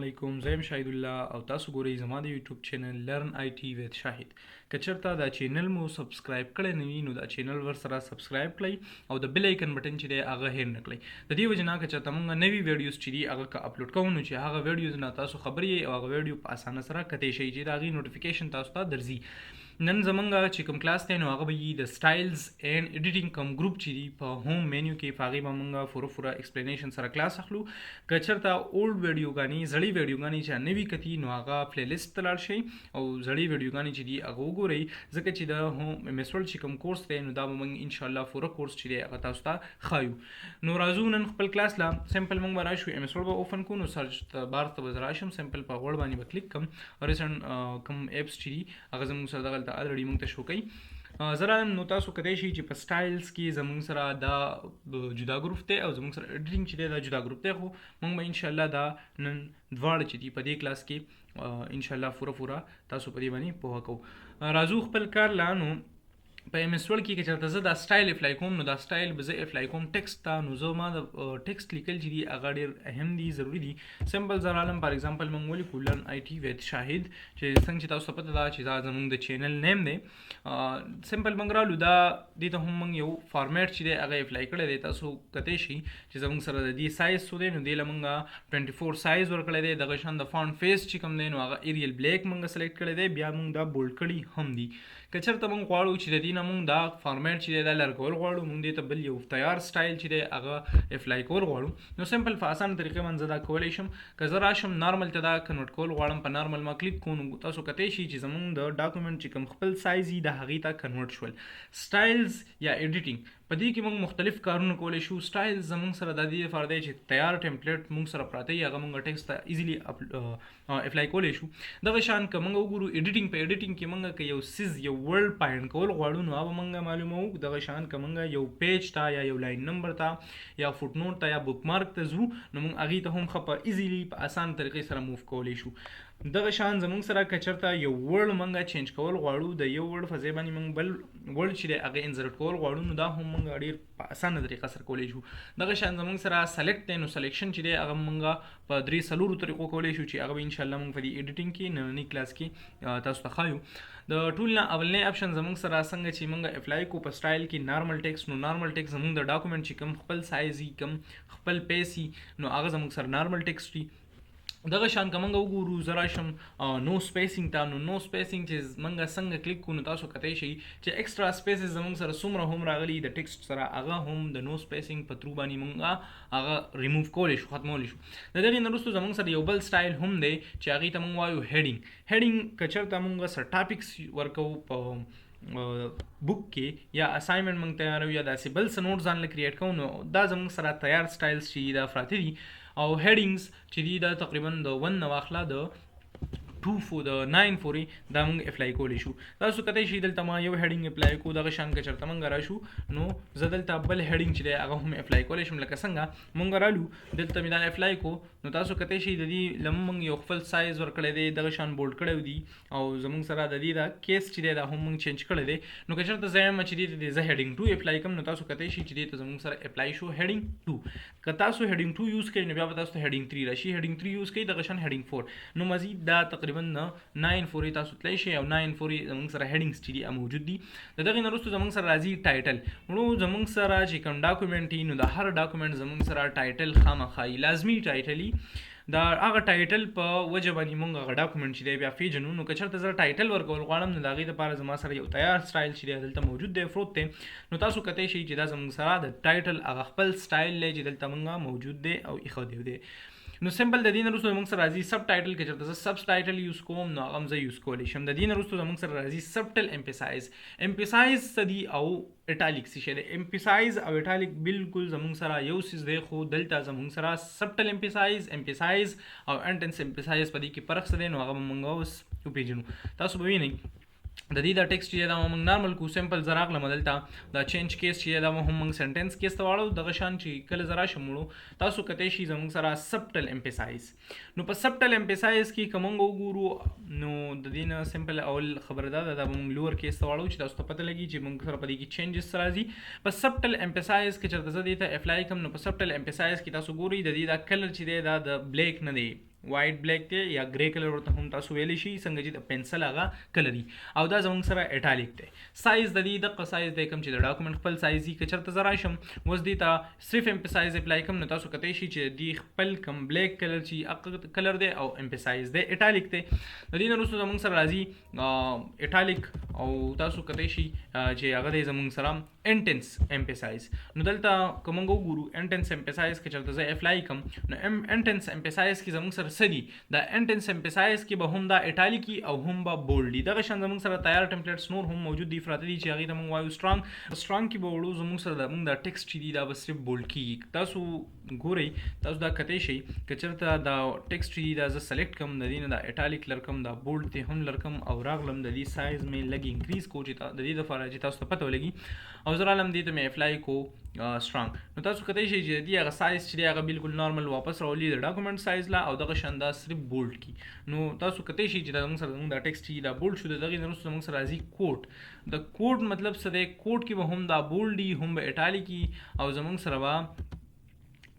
علیکم. زه یم شاهد الله او تاسو ګورئ زما د یوټیوب چینل لرن آی ټي وذ شاهد. که چېرته دا چینل مو سبسکرایب کړی نه وي نو دا چینل ورسره سبسکرایب کړئ او د بیل آیکن بټن چې دی هغه هیر نه کړئ. د دې وجې نه که چېرته موږ نوي ویډیوز چې دي هغه که اپلوډ کوو نو چې هغه ویډیوز نه تاسو خبر یې او هغه ویډیو په اسانه سره کتی شي چې د هغې نوټیفیکیشن تاسو ته درځي. نن زمونږ چې کوم کلاس دی نو هغه به وي د سټایلز اینډ ایډیټینګ کوم ګروپ چې دی په هوم مینیو کې په هغې به موږ پوره ایکسپلینیشن سره کلاس اخلو. که چېرته اولډ ویډیوګانې زړې ویډیوګانې چې نوي کتي نو هغه پلی لیست ته لاړ شئ او زړې ویډیوګانې چې دي هغه وګورئ ځکه چې د هوم ایم ایس ورډ چې کوم کورس دی نو دا به موږ انشاءالله پوره کورس چې دی هغه تاسو ته ښایو. نو راځو نن خپل کلاس لا سمپل موږ به راشو ایم ایس ورډ به اوپن کړو نو سرچ بار ته به زه راشم سمپل په غوړ باندې به کلیک کړم ریسنټ کوم ایپس چې دي هغه زموږ سره دغلته الریډي موږ ته شو کوي. زه رالم نو تاسو کدی شي چې په سټایلز کې زموږ سره دا جدا ګروپ دی او زموږ سره ایډیټینګ چې دی دا جدا ګروپ دی خو موږ به انشاءالله دا نن دواړه چې دي په دې کلاس کې انشاءالله پوره تاسو په دې باندې پوهه کوو. راځو خپل کار لا نو په ایم ایس ورډ کې که چېرته زه دا سټایل اپلای کوم نو دا سټایل به زه اپلای کوم ټیکسټ ته. نو زه ما د ټیکسټ لیکل چې دي هغه ډېر اهم دي ضروري دي. سمپل زه رالم فار ایگزامپل موږ ولیکو لرن آی ټي وذ شاهد چې څنګه چې تاسو ته پته ده چې دا زموږ د چینل نیم دی. سمپل موږ رالو دا دې ته هم موږ یو فارمیټ چې دی هغه اپلای کړی دی. تاسو کتی شي چې زموږ سره د دې سایز څو دی نو دې له موږ 24 سایز ورکړی دی. دغه شان د فونټ فیس چې کوم دی نو هغه ایریل بلیک موږ سلیکټ کړی دی. بیا موږ دا بولډ کړي هم دي. که چېرته موږ غواړو چې د دې نه موږ دا فارمیټ چې دی دا لر کول غواړو موږ دې ته بل یو تیار سټایل چې دی هغه اپلای کول غواړو نو سمپل په اسانه طریقې باندې زه دا کولی شم. که زه راشم نارمل ته دا کنورټ کول غواړم په نارمل ما کلیک کوو نو تاسو کتی شي چې زموږ د ډاکومنټ چې کوم خپل سایز وي د هغې ته کنورټ شول. سټایلز یا ایډیټینګ په دې کې موږ مختلف کارونه کولی شو. سټایل زموږ سره د دې لپاره دی چې تیار ټمپلیټ موږ سره پراته وي هغه موږ ټیکسټ ته ایزیلی اپلای کولی شو. دغه شان که موږ وګورو ایډیټینګ په ایډیټینګ کې موږ که یو سیز یو ورډ پاینټ کول غواړو نو هغه موږ معلوموو. دغه شان که موږ یو پیج ته یا یو لاین نمبر ته یا فوټ نوټ ته یا بک مارک ته ځو نو موږ هغې ته هم ښه په ایزیلی په اسانه طریقې سره موف کولی شو. دغه شان زموږ سره که چېرته یو ورډ موږ چینج کول غواړو د یو ورډ په ځای باندې موږ بل ورډ چې دی هغه انزرټ کول غواړو نو دا هم موږ ډېر په اسانه طریقه سره کولی شو. دغه شان زموږ سره سلیکټ دی نو سلیکشن چې دی هغه موږ په 3 طریقو کولی شو چې هغه به انشاءالله موږ په دې ایډیټینګ کې نننۍ کلاس کې تاسو ته ښایو. د ټول نه اولنی اپشن زموږ سره څنګه چې موږ اپلای کو په سټایل کې نارمل ټیکسټ نو نارمل ټیکسټ زموږ د ډاکومنټ چې کوم خپل سایز وي کوم خپل پیس وي نو هغه زموږ سره نارمل ټیکسټ وي. دغه شان که موږ وګورو زه راشم نو سپیسینګ ته نو نو سپیسینګ چې موږ څنګه کلیک کړو نو تاسو کتی شئ چې ایکسټرا سپیسز زموږ سره څومره هم راغلي د ټیکسټ سره هغه هم د نو سپیسینګ په ترو باندې موږ هغه ریموو کولی شو ختمولی شو. د دغې نه وروسته زموږ سره یو بل سټایل هم دی چې هغې ته موږ وایو هیډینګ. که چېرته موږ سره ټاپکس ورکوو په بک کې یا اساینمنټ موږ تیارو یا داسې بل څه نوټ ځان له کریټ کوو نو دا زموږ سره تیار سټایلز چې دا پراته دي او هیډینګز چې دي دا تقریبا د 1 نه واخله د 2 د 9 پورې دا موږ اپلای کولی شو. تاسو کتی شي دلته ما یو هیډینګ اپلای کو. دغه شان که چېرته موږ راشو نو زه دلته بل هیډینګ چې دی هغه هم اپلای کولی شم. لکه څنګه موږ رالو دلته مې دا اپلای کو نو تاسو کتی شي د دې له موږ یو خپل سایز ورکړی دی دغه شان بولډ کړی دي او زموږ سره د دې دا کیس چې دی دا هم موږ چینج کړی دی. نو که چېرته زه یم چې دې ته زه هیډینګ 2 اپلای کوم نو تاسو کتی شي چې دې ته زموږ سره اپلای شو هیډینګ 2. که تاسو هیډینګ 2 یوز کړئ نو بیا به تاسو ته هیډینګ 3 راشي. هیډینګ 3 یوز کړئ دغه شان هیډینګ 4 نو مزید دا تقریبا 9 پورې تاسو تللی شئ او 9 پورې زموږ سره هیډینګز چې دي موجود دي. د دغې نه وروسته زموږ سره راځي ټایټل. وړو زموږ سره چې کوم ډاکومنټ وي نو د هر ډاکومنټ زموږ سره ټایټل خامخا لازمي ټایټل وي. دا هغه ټایټل په وجه باندې موږ هغه ډاکومنټ چې دی بیا پیژنو. نو که چېرته زه ټایټل ورکول غواړم نو د هغې دپاره زما سره یو تیار سټایل چې دی دلته موجود دی پروت دی. نو تاسو کتی شئ چې دا زموږ سره د ټایټل هغه خپل سټایل دی چې دلته موږ موجود دی او ایښودی دی. نو سمپل د دې نه وروسته زموږ سره راځي سب ټایټل. که چېرته زه سب ټایټل یوز کوم نو هغه هم زه یوز کولی شم. د دې نه وروسته زموږ سره راځي سبټل امپسایز. امپسایز څه دي او اټالیک څه شی دی. امپسایز او اټالیک بالکل زموږ سره یو څیز دی خو دلته زموږ سره سبټل امپسایز او انټنس امپسایز په دې کې فرق څه دی نو هغه به موږ اوس وپېژنو. تاسو به وینئ د دې دا ټیکسټ چې دا موږ نارمل کو سمپل زه راغلم دلته دا چینج کیس چې دا هم موږ سنټنس کیس ته واړو. دغه شان چې کله زه راشم وړو تاسو کتی شي زموږ سره سبټل امپسایز. نو په سبټل امپسایز کې که موږ وګورو نو د دې نه سمپل اول خبره دا ده دا به موږ لوور کیس ته واړو چې تاسو ته پته لګي چې موږ سره په دې کې چینجز څه راځي. په سبټل امپسایز کې چېرته زه دې ته اپلای کوم نو په سبټل امپسایز کې تاسو ګورئ د دې دا کلر چې دی دا د بلیک نه دی وایټ بلیک دی یا ګری کلر ورته هم تاسو ویلی شي څنګه چې د پنسل هغه کلر وي او دا زموږ سره اټالیک دی. سایز د دې دغه سایز دی کوم چې د ډاکومنټ خپل سایز وي. که چېرته زه راشم اوس دې ته صرف امپسایز اپلای کوم نو تاسو کتی شي چې دې خپل کوم بلیک کلر چې هغه کلر دی او امپسایز دی اټالیک دی. د دې نه وروسته زموږ سره راځي اټالیک او تاسو کتی شي چې هغه دی زموږ سره انټنس امپسایز. نو دلته که موږ وګورو انټنس امپسایز که چېرته زه اپلای کوم نو انټنس امپسایز کې زموږ سره څه دي؟ د انټنس امپسایز کې به هم دا اټالیکي او هم به بولډ دي. دغه شان زموږ سره تیار ټمپلیټس نور هم موجود دي پراته دي چې هغې ته موږ وایو سټرانګ کې به وړو زموږ سره موږ دا ټکسټ چې دي دا به صرف بولډ کېږي. تاسو ګورئ تاسو دا کتی شئ که چېرته دا ټکسټ چې دي دا زه سلیکټ کوم د دې نه دا اټالیک لرکم دا بولډ ته هم لرکم او راغلم د دې سایز مې لږ انکریز کو چې د دې دپاره چې تاسو ته پته ولګي او زه رالم دې ته مې اپلای کو سټرانګ. نو تاسو کتی شئ چې د دې هغه سایز چې دی هغه بالکل نارمل واپس راولي د ډاکومنټ سایز لا او دغه شان دا صرف بولډ کی. نو تاسو کتی شئ چې دا زموږ سره دا ټکسټ چې دا بولډ شو د دغې نه وروسته زموږ سره راځي کوډ. د کوډ مطلب څه دی؟ کوډ کې به هم دا بولډ وي هم به اټالیک وي او زموږ سره به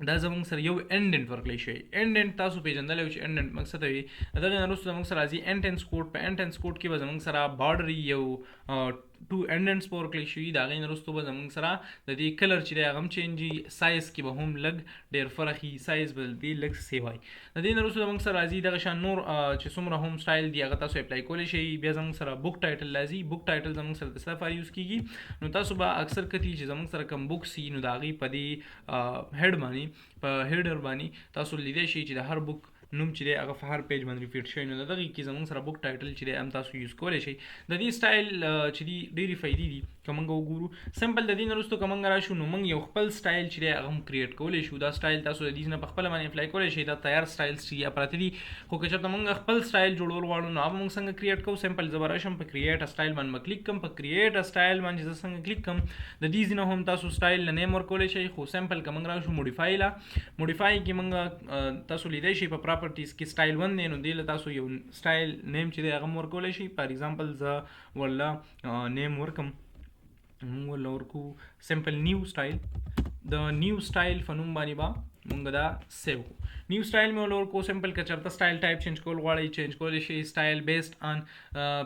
دا زموږ سره یو انډنټ ورکړی شوی. انډنټ تاسو پیژندلی و چې انډنټ موږ څه ته وي. د دغې نه وروسته زموږ سره راځي انټنس کوډ. په انټنس کوډ کې به زموږ سره بارډر یو 2 انډنټس په ورکړی شوي. د هغې نه وروسته به زموږ سره د دې کلر چې دی هغه هم چینج وي. سایز کې به هم لږ ډېر فرق وي. سایز به دې لږ سیو وي. د دې نه وروسته زموږ سره راځي دغه شان نور چې څومره هم سټایل دي هغه تاسو اپلای کولی شئ. بیا زموږ سره بک ټایټل راځي. بک ټایټل زموږ سره د څه لپاره یوز کېږي؟ نو تاسو به اکثر کتي چې زموږ سره کوم بکس وي نو د هغې په دې هیډ باندې په هیډر باندې تاسو لیدی شئ چې د هر بک نوم چې دی هغه په هر پیج باندې ریپیټ شوی. نو د دغې کې زموږ سره بک ټایټل چې دی هم تاسو یوز کولی شئ. د دې سټایل چې دي ډېرې فایدې دي که موږ وګورو. سمپل د دې نه وروسته که موږ راشو نو موږ یو خپل سټایل چې دی هغه هم کریټ کولی شو. دا سټایل تاسو د دې نه په خپله باندې اپلای کولی شئ. دا تیار سټایلز چې پراته دي خو که چېرته موږ خپل سټایل جوړول غواړو نو هغه موږ څنګه کریټ کوو؟ سمپل زه به راشم په کریټ سټایل باندې به کلیک کوم. په کریټ سټایل باندې زه څنګه کلیک کوم د دې ځینه هم تاسو سټایل نه نیم ورکولی شئ. خو سمپل که موږ راشو موډیفای لا موډیفای کې موږ تاسو لیدی شئ په پراپرټیز کې سټایل 1 دی نو دې له تاسو یو سټایل نیم چې دی هغه هم ورکولی شئ. فار ایگزامپل زه ورله نیم ورکم موږ ورله ورکو سمپل نیو سټایل. د نیو سټایل په نوم باندې به موږ دا سیو کړو. نیو سټایل مې ورله ورکو. سمپل که چېرته سټایل ټایپ چینج کول غواړئ چینج کولی شئ. سټایل بیسډ آن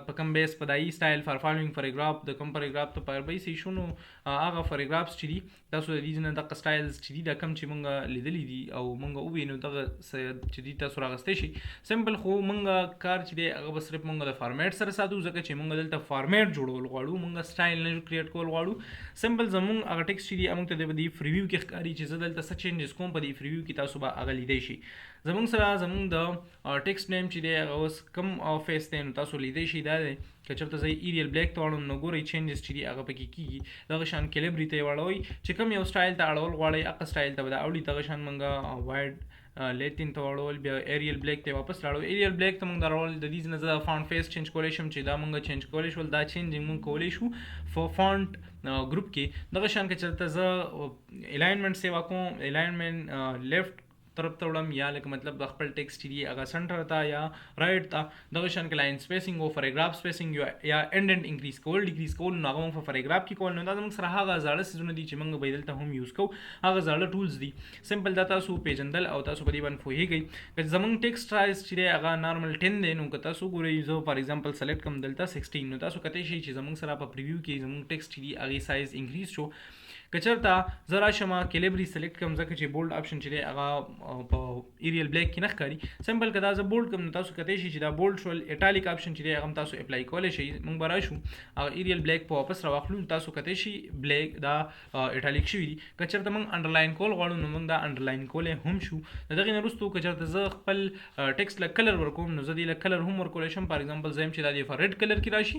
په کوم بیس په دایي سټایل فار فالوینګ پیراګراف د کوم پیراګراف ته پر بیس ایشو نو هغه پیراګرافس چې دي تاسو د دې نه دغه سټایلز چې دي دا کوم چې موږ لیدلی دي او موږ ووینو دغه چې دي تاسو راغستی شئ. سمپل خو موږ کار چې دی هغه به صرف موږ د فارمیټ سره ساتو ځکه چې موږ دلته فارمیټ جوړول غواړو. موږ سټایل نه کریټ کول غواړو. سمپل زموږ هغه ټکسټ چې دی موږ ته د دې فریویو کې ښکاري چې زه دلته څه چینجز کوم په دې فریویو کې تاسو به هغه لیدی شئ. زموږ سره زموږ د ټکسټ نیم چې دی هغه اوس کوم فیس دی نو تاسو لیدی شئ. دا دی که چېرته زه ایریل بلیک ته واړم نو ګورئ چینجز چې دي هغه پکې کېږي. دغه شان کیلیبري ته یې واړوئ چې کوم یو سټایل ته اړول غواړئ هغه سټایل ته به دا اوړي. دغه شان موږ وایډ لیټین ته واړول بیا ایریل بلیک ته واپس راړو. ایریل بلیک ته موږ دا راړول د دې نه زه فانټ فیس چینج کولی شم چې دا موږ چینج کولی شول. دا چینجینګ موږ کولی شو په فانټ ګروپ کې. دغه شان که چېرته زه الاینمنټ سیوا کوم الاینمنټ لیفټ طرف ته وړم یا لکه مطلب د خپل ټکسټ چې دی هغه سنټر ته یا رایټ ته. دغه شان کې لاین سپیسینګ او پیراګراف سپیسینګ یا انډنټ انکریز کول ډیکریز کول نو هغه موږ په پیراګراف کې کول. نو دا زموږ سره هغه زاړه څیزونه دي چې موږ به دلته هم یوز کوو. هغه زاړه ټولز دي. سمپل دا تاسو پیژندل او تاسو په دې باندې پوهیږئ. که زموږ ټکسټ سایز چې دی هغه نارمل 10 دی نو که تاسو ګورئ زه فار ایگزامپل سلیکټ کوم دلته 16 نو تاسو کتی شئ چې زموږ سره په پریویو کې زموږ ټکسټ چې دی هغې سایز انکریز شو. که چېرته زه راشم کیلیبري سلیکټ کوم ځکه چې بولډ آپشن چې دی هغه په ایریل بلیک کې نه ښکاري. سمپل که دا زه بولډ کوم نو تاسو کتی شئ چې دا بولډ شول. اټالیک آپشن چې دی هغه هم تاسو اپلای کولی شئ. موږ به راشو هغه ایریل بلیک په واپس راواخلو. تاسو کتی شئ بلیک دا اټالیک شوي دي. که چېرته موږ انډرلاین کول غواړو نو موږ دا انډرلاین کولی هم شو. د دغې نه وروستو که چېرته زه خپل ټکسټ له کلر ورکوم نو زه دې له کلر هم ورکولی شم. فار ایگزامپل زه یم چې دا دې په ریډ کلر کې راشي.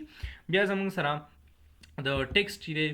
بیا زموږ سره د ټکسټ چې دی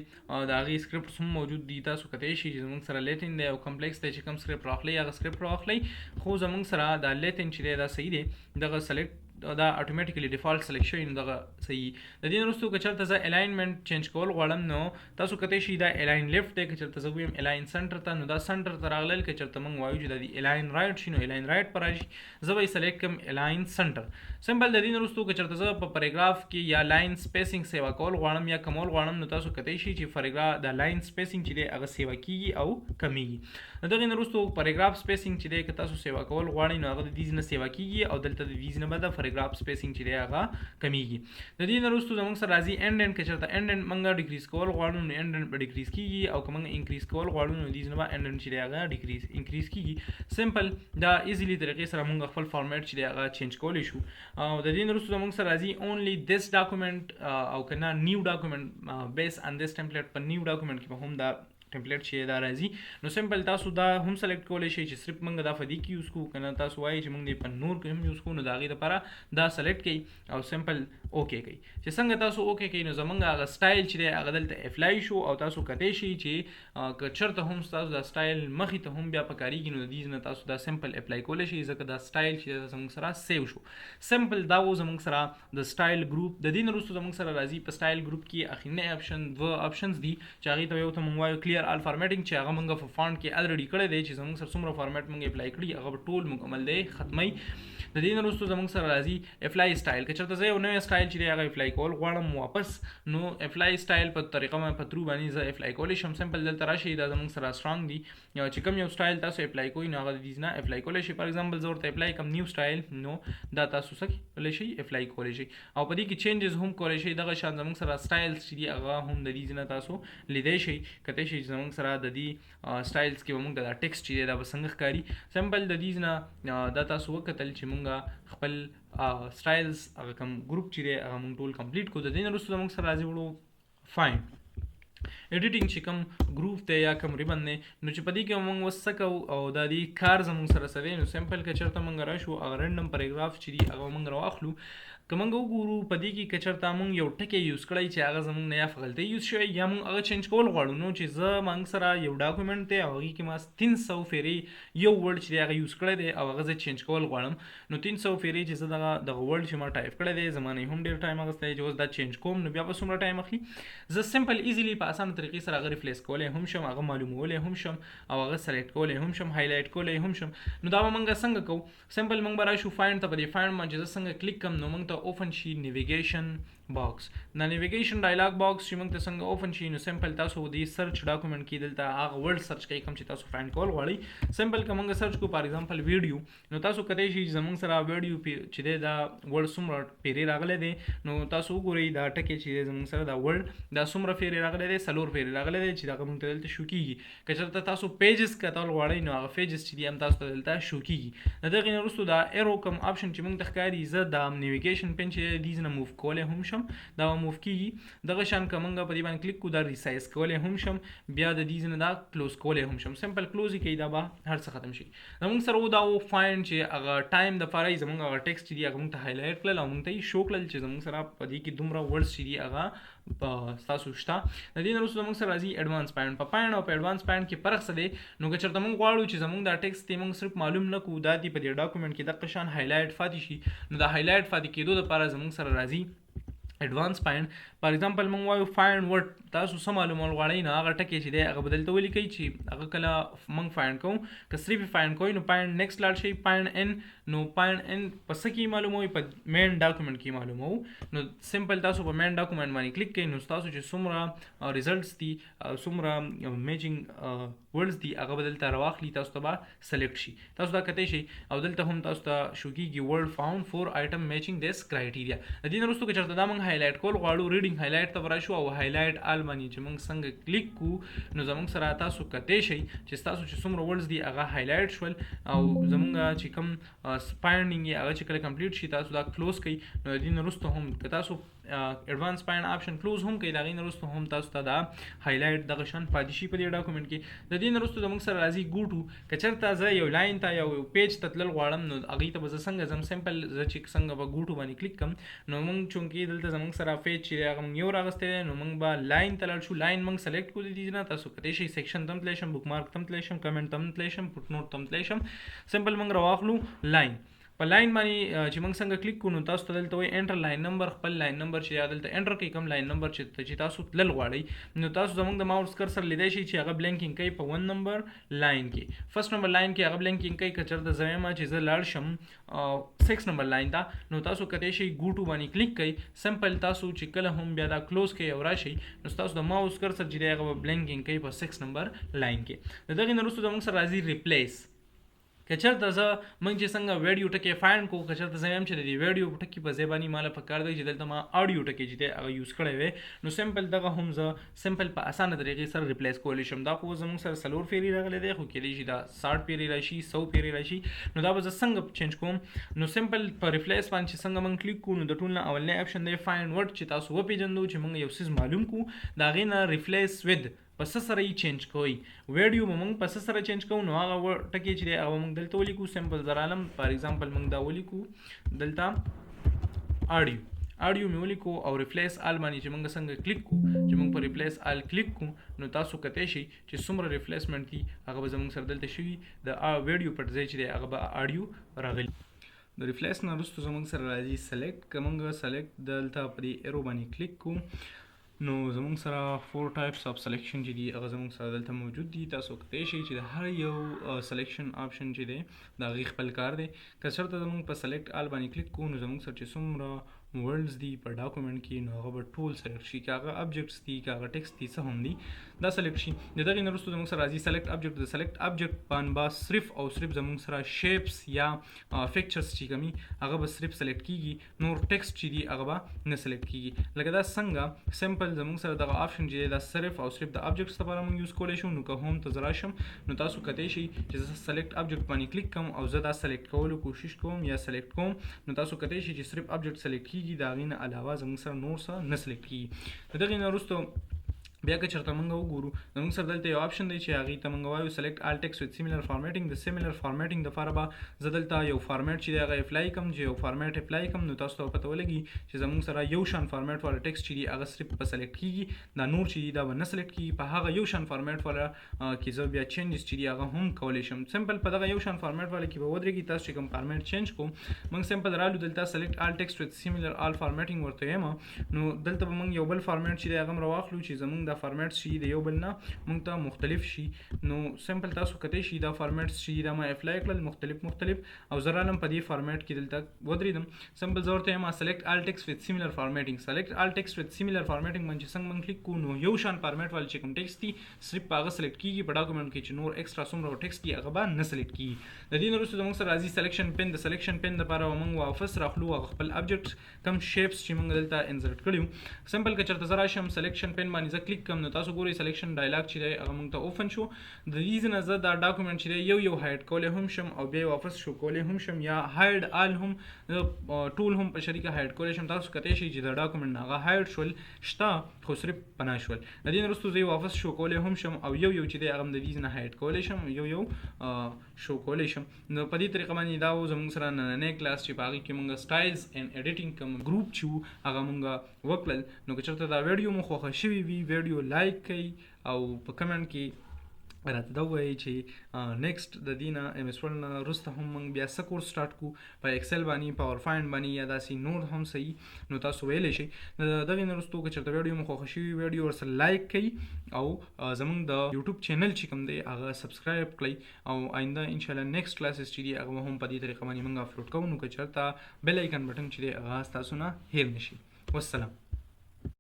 د هغې سکرپټس هم موجود دي. تاسو کتی شئ چې زموږ سره لیټن دی او کمپلیکس دی چې کوم سکرپټ راخلئ هغه سکرپټ راخلئ. خو زموږ سره دا لیټن چې دی دا صحیح دی. دغه سلیکټ دا اتوماتیکلی ډیفالت سلیکټ شوی نو دغه صحیح. د دې نه وروسته که چېرته زه الاینمنټ چینج کول غواړم نو تاسو کتلی شئ دا الاین لیفټ دی، که چېرته زه ووایم الاین سنټر ته نو دا سنټر ته راغلل. که چېرته موږ وایو چې دا د الاین رایټ شي نو الاین رایټ په راشي، زه به یې سلیکټ کړم الاین سنټر. سمپل. د دې نه وروسته که چېرته زه په پیراګراف کې یا لاین سپیسینګ سیوا کول غواړم یا کمول غواړم نو تاسو کتلی شئ چې پیراګراف د لاین سپیسینګ چې دی هغه سیوا کېږي او کمیږي. د دغې نه وروسته پیراګراف سپیسینګ چې دی که تاسو سیوا کول غواړئ نو هغه د دیز نه سیوا کېږي او دلته د دیز نه به د پیراګراف سپیسینګ چې دی هغه کمیږي. د دې نه وروسته زموږ سره راځي اینډ اینډ. که چېرته اینډ اینډ موږ ډیکریز کول غواړو نو اینډ اینډ به ډیکریز کېږي او که موږ انکریز کول غواړو نو دیز نه به اینډ اینډ چې دی هغه انکریز کېږي. سمپل. دا ایزیلی طریقې سره موږ خپل فارمیټ چې دی هغه چینج کولی شو. او د دې نه وروسته زموږ سره راځي اونلی دیس ډاکومنټ او که نه نیو ډاکومنټ بیس ان دیس ټمپلیټ. په نیو ډاکومنټ کې به هم دا ټمپلیټ چې دا راځي نو سمپل تاسو دا هم سلیکټ کولی شئ چې صرف موږ دا په دې کې یوز کوو، که نه تاسو وایئ چې موږ دې په نور کې هم یوز کوو نو د هغې دپاره دا سلیکټ کړئ او سمپل اوکې کړئ. چې څنګه تاسو اوکې کړئ نو زموږ هغه سټایل چې دی هغه دلته اپلای شو او تاسو کتلی شئ چې که چېرته هم ستاسو دا سټایل مخې ته هم بیا په کارېږي نو د دې نه تاسو دا سمپل اپلای کولی شئ ځکه دا سټایل چې دی زموږ سره سیو شو. سمپل. دا و زموږ سره د سټایل ګروپ. د دې نه وروسته زموږ سره راځي په سټایل ګروپ کې اخرنی اپشن دوه اپشنز دي چې هغې ته یو ته موږ وایو کلیر آل فارمیټینګ چې هغه موږ په فانټ کې الریډي کړی دی چې زموږ سره څومره فارمیټ موږ اپلای کړي هغه به ټول مکمل دی ختمی. د دې نه وروسته زموږ سره راځي اپلای سټایل. که چېرته زه یو نوی سټایل چې دی هغه اپلای کول غواړم واپس نو اپلای سټایل په طریقه باندې په ترو باندې زه اپلای کولی شم. سمپل. دلته راشئ دا زموږ سره سټرانګ دي یا چې کوم یو سټایل تاسو اپلای کوئ نو هغه د دې نه اپلای کولی شئ. فار ایگزامپل زه ورته اپلای کوم نیو سټایل نو دا تاسو څه کولی شئ اپلای کولی شئ او په دې کې چینجز هم کولی شئ. دغه شان زموږ سره سټایلز چې دي هغه هم د دې نه تاسو لیدی شئ. کتلی شئ چې زموږ سره د دې سټایلز کې به موږ دا ټیکسټ چې دی دا به څنګه ښکاري. سمپل. د دې نه دا تاسو وکتل چې موږ خپل سټایلز هغه کوم ګروپ چې دی هغه موږ ټول کمپلیټ کړو. د دې نه وروسته موږ سره راځي وړو فاین ایډیټینګ چې کوم ګروپ دی یا کوم ریبن دی نو چې په دې کې موږ اوس څه کوو او دا دې کار زموږ سره څه دی نو سمپل. که چېرته موږ راشو هغه رنډم پیراګراف چې دی هغه موږ راواخلو. که موږ وګورو په دې کې که چېرته موږ یو ټکی یوز کړی چې هغه زموږ نه یا په غلطۍ یوز شوی یا موږ هغه چینج کول غواړو نو چې زه موږ سره یو ډاکومنټ دی او هغې کې ما 300 فیرې یو ورډ چې دی هغه یوز کړی دی او هغه زه چینج کول غواړم نو 300 فیرې چې زه دغه ورډ چې ما ټایپ کړی دی زما نه هم ډېر ټایم اخیستی چې اوس دا چینج کوم نو بیا به څومره ټایم اخلي. زه سمپل ایزیلی په اسانه طریقې سره هغه ریپلیس کولی هم شم، هغه معلومولی هم شم او هغه سلیکټ کولی هم شم، هایلایټ کولی هم شم. نو دا به موږ څنګه کوو. سمپل. موږ به راشو فاینډ ته. په دې فاینډ باندې زه څنګه کلیک کړم نو موږ ته اوپن شي نیویګیشن باکس. دا نیویګیشن ډایلاګ باکس چې موږ ته څنګه اوپن شي نو سمپل تاسو دې سرچ ډاکومنټ کې دلته هغه ورډ سرچ کوئ کوم چې تاسو فاینډ کول غواړئ. سمپل. که موږ سرچ کوو فار ایگزامپل ویډیو نو تاسو کتلی شئ چې زموږ سره ویډیو چې دی دا ورډ څومره پیرې راغلی دی نو تاسو وګورئ دا ټکی چې دی زموږ سره دا ورډ دا څومره پیرې راغلی دی 4 پیرې راغلی دی چې دغه موږ ته دلته شو کېږي. که چېرته تاسو پیجز کتل غواړئ نو هغه پیجز چې دي هم تاسو ته دلته شو کېږي. د دغې نه وروسته دا ایرو کوم اپشن چې موږ ته ښکاري زه دا نیویګیشن پین چې دی نه موف کولی هم شم دا موف کېږي. دغه شان که موږ په دې باندې کلیک کړو دا ریسایز کولی هم شم بیا د دې نه دا کلوز کولی هم شم. سمپل کلوز یې کوي دا به هر څه ختم شي. زموږ سره دا و فاینډ چې هغه ټایم دپاره یې زموږ هغه ټیکسټ چې دي هغه موږ ته هایلایټ کړل او موږ ته یې شو کړل چې زموږ سره په دې کې دومره ورډز چې دي هغه ستاسو شته. د دې نه وروسته زموږ سره راځي ایډوانس پاینډ. په پاینډ او په ایډوانس پاینډ کې فرق څه دی نو که چېرته موږ غواړو چې زموږ دا ټیکسټ دی موږ صرف معلوم نه کړو دا دې په دې ډاکومنټ کې دغه شان هایلایټ پاتې شي نو دا هایلایټ پاتې کېدو دپاره زموږ سره راځي ایډوانس پاینډ. فار ایگزامپل موږ وایو فاینډ ورډ تاسو څه معلومول غواړئ نو هغه ټکی چې دی هغه به دلته ولیکئ چې هغه کله موږ فاینډ کوو. که صرف یې فاینډ کوئ نو فاینډ نیکسټ لاړ شئ. فاینډ ان نو فاینډ ان په څه کې معلوموئ په مین ډاکومنټ کې معلوموو نو سمپل تاسو په مین ډاکومنټ باندې کلیک کړئ نو ستاسو چې څومره ریزلټس دي څومره میچنګ ورډز دي هغه به دلته راواخلي تاسو ته به سلیکټ شي. تاسو دا کتلی شئ او دلته هم تاسو ته شو کېږي ورډ فاونډ فور آیټم میچنګ دس کرایټیریا. د دې نه وروسته که چېرته دا موږ هایلایټ کول غواړو ریډینګ هایلایټ ته به راشو او هایلایټ آل باندې چې موږ څنګه کلیک کړو نو زموږ سره تاسو کتلی شئ چې ستاسو چې څومره ورډز دي هغه هایلایټ شول او زموږ چې کوم فاینډینګ یې هغه چې کله کمپلیټ شي تاسو دا کلوز کړئ نو د دې نه وروسته هم که تاسو ایډوانس پاینډ اپشن کلوز هم کوي د هغې نه وروسته هم تاسو ته دا هایلایټ دغه شان پاتې شي په دې ډاکومنټ کې. د دې نه وروسته زموږ سره راځي ګو ټو. که چېرته زه یو لاین ته یو پیج ته تلل غواړم نو هغې ته به زه څنګه ځم. سمپل زه چې څنګه به ګو ټو باندې کلیک کړم نو موږ چونکې دلته زموږ سره پیج چې دی هغه موږ یو راغستی دی نو موږ به لاین ته لاړ شو. لاین موږ سلیکټ کړو د دې نه تاسو کتلی شئ سیکشن ته هم تللی شم، بک مارک ته هم تللی شم، کمنټ ته هم تللی شم، فوټ نوټ ته هم تللی شم. سمپل موږ راواخلو لاین. په لاین باندې چې موږ څنګه کلیک کوو نو تاسو ته دلته وایي انټر لاین نمبر، خپل لاین نمبر چې دلته انټر کوي کوم لاین نمبر چې تاسو تلل غواړئ نو تاسو زموږ د ماوس کرسر لیدای شئ چې هغه بلینکینګ کوي په 1 نمبر لاین کې. فرست نمبر لاین کې هغه بلینکینګ کوي. که چېرته زه وایم چې زه لاړ شم 6 نمبر لاین ته نو تاسو کتلی شئ ګو ټو باندې کلیک کوئ. سمپل تاسو چې کله هم بیا دا کلوز کوئ او راشئ نو تاسو د ماوس کرسر چې دی هغه به بلینکینګ کوي په 6 نمبر لاین کې. د دغې نه وروسته زموږ سره راځي ریپلیس. که چېرته زه موږ چې څنګه ویډیو ټکي فایند کوو، که چېرته زه وایم چې د دې ویډیو ټکي په ځای باندې ماله پکار دی چې دلته ما اډیو ټکي چې دی هغه یوز کړی وی نو سمپل دغه هم زه سمپل په اسانه طریقې سره ریپلیس کولی شم. دا خو زموږ سره 4 پیری راغلی دی، خو کېدای شي دا 60 پیری راشي، 100 پیری راشي. نو دا به زه څنګه چینج کوم نو سمپل په ریپلیس باندې چې څنګه موږ کلیک کوو نو د ټول نه اولنی اپشن دی فایند ورډ چې تاسو وپېژندو چې موږ یو څیز معلوم کوو د هغې نه ریپلیس ود په څه سره یې چینج کوئ. ویډیو به موږ په څه سره چینج کوو نو هغه ټکي چې دی هغه به موږ دلته ولیکو. سمپل زه رالم فار ایگزامپل موږ دا ولیکو دلته اډیو مې ولیکو او ریپلیس آل باندې چې موږ څنګه کلیک کوو چې موږ په ریپلیس آل کلیک کوو نو تاسو کتلی شئ چې څومره ریپلیسمنټ دي هغه به زموږ سره دلته شوي د ویډیو پر ځای چې دی هغه به اډیو راغلي. د ریپلیس نه وروسته زموږ سره راځي سلیکټ. که موږ سلیکټ دلته په دې ایرو باندې کلیک کوو نو زموږ سره 4 ټایپس اف سلیکشن چې دي هغه زموږ سره دلته موجود دي. تاسو کتلی شئ چې د هر یو سلیکشن آپشن چې دی د هغې خپل کار دی. که چېرته زموږ په سلیکټ آل باندې کلیک کوو نو زموږ سره چې څومره ورډز دي په ډاکومنټ کې نو هغه به ټول سلیکټ شي. که هغه ابجکټس دي، که هغه ټکسټ دي، څه هم دي دا سلیکټ شي. د دغې نه وروسته زموږ سره راځي سلیکټ ابجکټ. د سلیکټ ابجکټ باندې به صرف او صرف زموږ سره شیپس یا فکچرز چې کومي هغه به صرف سلیکټ کیږي، نور ټکسټ چې دي هغه به نه سلیکټ کیږي. لکه دا څنګه سمپل زموږ سره دغه آپشن چې دی دا صرف او صرف د ابجکټس لپاره موږ یوز کولی شو. نو که هم ته زه راشم نو تاسو کتلی شئ چې زه سلیکټ ابجکټ باندې کلیک کوم او زه دا سلیکټ کولو کوشش کوم یا سلیکټ کوم نو تاسو کتلی شئ چې صرف ابجکټ سلیکټ کیږي، د هغې نه علاوه زموږ سره نور څه نه سلیکټ کیږي. د دغې نه وروسته بیا که چېرته موږ وګورو زموږ سره دلته یو آپشن دی چې هغې ته موږ وایو سلیکټ آل ټکسټ وذ سیملر فارمیټینګ. د سیملر فارمیټینګ دپاره به زه دلته یو فارمیټ چې دی هغه اپلای کوم. چې یو فارمیټ اپلای کوم نو تاسو ته به پته ولګي چې زموږ سره یو شان فارمیټ والا ټکسټ چې دی هغه صرف په سلیکټ کیږي، دا نور چې دي دا به نه سلیکټ کیږي. په هغه یو شان فارمیټ والا کې زه بیا چینجز چې دي هغه هم کولی شم. سمپل په دغه یو شان فارمیټ والا کې به ودرېږي. تاسو چې کوم فارمیټ چینج کوم موږ سمپل رالو دلته سلیکټ آل ټکسټ وذ سیملر آل فارمیټینګ ورته یم نو دلته به موږ یو بل فارمیټ چې دی هغه هم راواخلو چې زموږ دا فارمیټ چې د یو بل نه موږ ته مختلف شي. نو سمپل تاسو کتلی شئ دا فارمیټس چې دا ما اپلای کړل مختلف او زه رالم په دې فارمیټ کې دلته ودرېدم. سمپل زه ورته یم سلیکټ آل ټکسټ وذ سیملر فارمیټینګ. سلیکټ آل ټکسټ وذ سیملر فارمیټینګ باندې څنګه موږ کلیک کوو نو یو شان فارمیټ والا چې کوم ټکسټ دي صرف په هغه سلیکټ کیږي. په ډاکومنټ کې چې نور ایکسټرا څومره ټکسټ دي هغه به نه سلیکټ کیږي. د دې نه وروسته زموږ سره راځي سلیکشن پن. د سلیکشن پن دپاره به موږ واپس راخلو هغه خپل ابجکټ کوم شیپس چې موږ دلته انسرټ کړي. سمپل که چېرته زه راشم سلیکشن پن باندې زه کلیک کوم نو تاسو ګورئ سلیکشن ډایلاګ چې دی هغه موږ ته اوپن شو. د دې نه زه دا ډاکومنټ چې دی یو هایډ کولی هم شم او بیا واپس شو کولی هم شم یا هایډ آل هم ټول هم په شریکه هایډ کولی شم. تاسو کتلی شئ چې د ډاکومنټ نه هغه هایډ شول شته خو صرف پناه شول. د دې نه وروسته زه واپس شو کولی هم شم او یو چې دی هغه هم د دې نه هایډ کولی شم، یو شو کولی شم. نو په دې طریقه باندې دا و زموږ سره نننی کلاس چې په هغې کې موږ سټایلز اینډ ایډیټینګ کوم ګروپ چې وو هغه موږ وکړل. نو که چېرته دا ویډیو مو خوښه شوې وي ویډیو لایک کړئ او په کمنټ کې راته دا ووایي چې نیکسټ د دې نه ایم ایس ورډ نه وروسته هم موږ بیا څه کورس سټارټ کړو په ایکسل باندې، پاور پوینټ باندې یا داسې نور هم صحیح نو تاسو ویلی شئ. د دغې نه وروستو که چېرته ویډیو مو خوښه شوي ویډیو ورسره لایک کړئ او زموږ د یوټیوب چینل چې کوم دی هغه سبسکرایب کړئ او آینده انشاءالله نیکسټ کلاسز چې دي هغه هم په دې طریقه باندې موږ اپلوډ کوو. نو که چېرته بیل آیکن بټن چې دی هغه ستاسو نه هیر نه شي. والسلام.